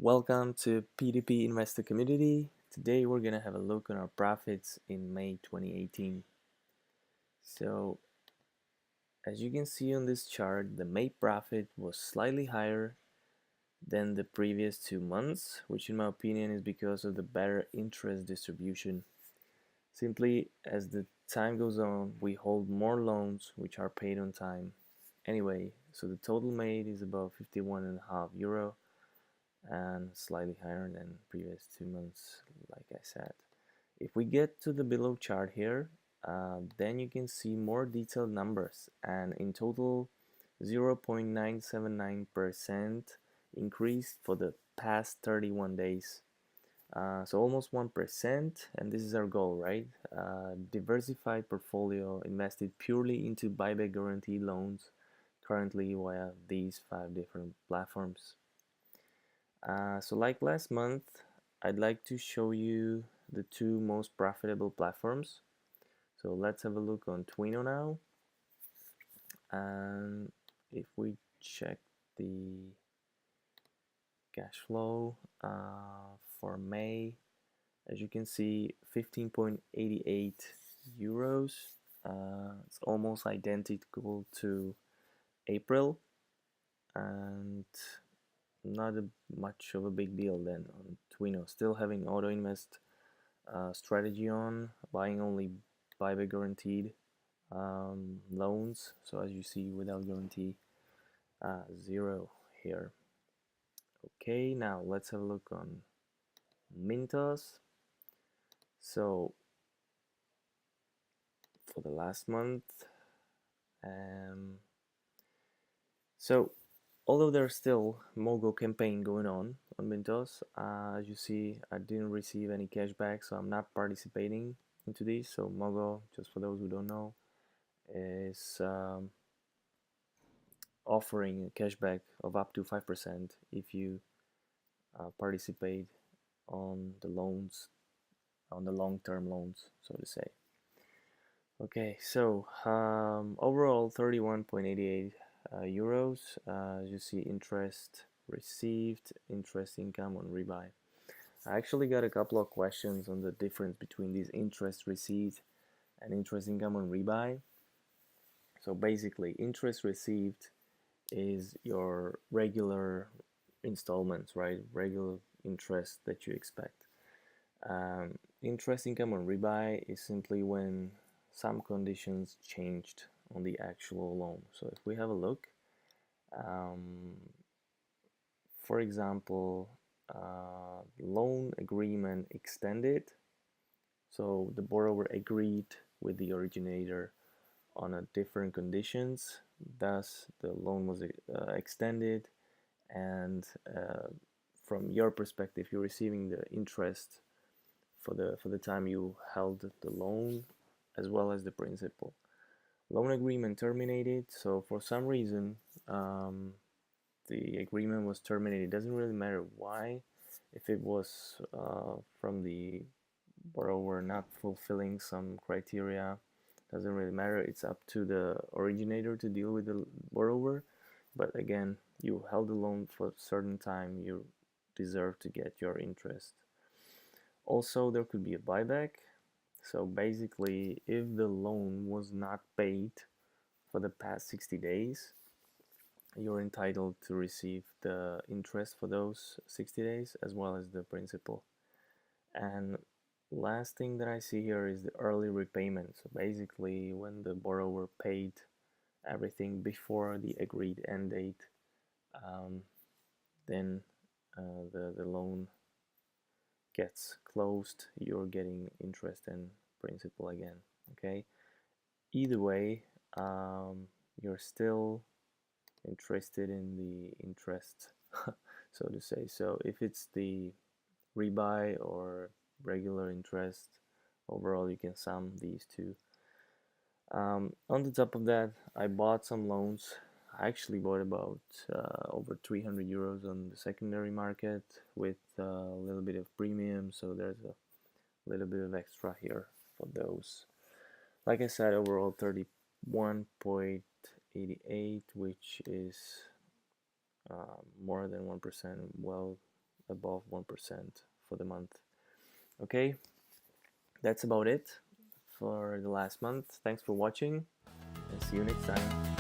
Welcome to P2P Investor Community. Today we're going to have a look on our profits in May 2018. So, as you can see on this chart, the May profit was slightly higher than the previous 2 months, which in my opinion is because of the better interest distribution. Simply, as the time goes on, we hold more loans which are paid on time. Anyway, so the total made is about 51.5 euro and slightly higher than previous 2 months, like I said. If we get to the below chart here, then you can see more detailed numbers, and in total 0.979% increased for the past 31 days. So almost 1%, and this is our goal, right? Diversified portfolio invested purely into buyback guarantee loans currently via these 5 different platforms. So like last month, I'd like to show you the 2 most profitable platforms. So let's have a look on Twino now. And if we check the cash flow for May, as you can see, 15.88 euros. It's almost identical to April, and not much of a big deal then on Twino. Still having auto invest strategy on, buying only buyback guaranteed loans. So as you see, without guarantee, zero here. Okay, now let's have a look on Mintos. So for the last month, um, so although there's still Mogo campaign going on Mintos, as you see, I didn't receive any cashback, so I'm not participating into this. So Mogo, just for those who don't know, is offering a cashback of up to 5% if you participate on the loans, on the long-term loans, so to say. Okay, so overall 31.88 euros. As you see, interest received, interest income on rebuy. I actually got a couple of questions on the difference between these interest received and interest income on rebuy. So basically, interest received is your regular installments, right? Regular interest that you expect. Interest income on rebuy is simply when some conditions changed on the actual loan. So if we have a look, um, for example, loan agreement extended. So the borrower agreed with the originator on a different conditions. Thus, the loan was extended, and from your perspective, you're receiving the interest for the time you held the loan, as well as the principal. Loan agreement terminated. So for some reason, the agreement was terminated. It doesn't really matter why. If it was from the borrower not fulfilling some criteria, doesn't really matter. It's up to the originator to deal with the borrower. But again, you held the loan for a certain time, you deserve to get your interest. Also, there could be a buyback. So basically, if the loan was not paid for the past 60 days, you're entitled to receive the interest for those 60 days as well as the principal. And last thing that I see here is the early repayment. So basically, when the borrower paid everything before the agreed end date, um, then the loan gets closed, you're getting interest and principal again. Okay, either way, you're still interested in the interest, so to say. So if it's the rebuy or regular interest, overall you can sum these two. On the top of that, I bought some loans. I actually bought about over 300 euros on the secondary market with a little bit of premium, so there's a little bit of extra here for those. Like I said, overall 31.88, which is more than 1%, well above 1% for the month. Okay, that's about it for the last month. Thanks for watching, and see you next time.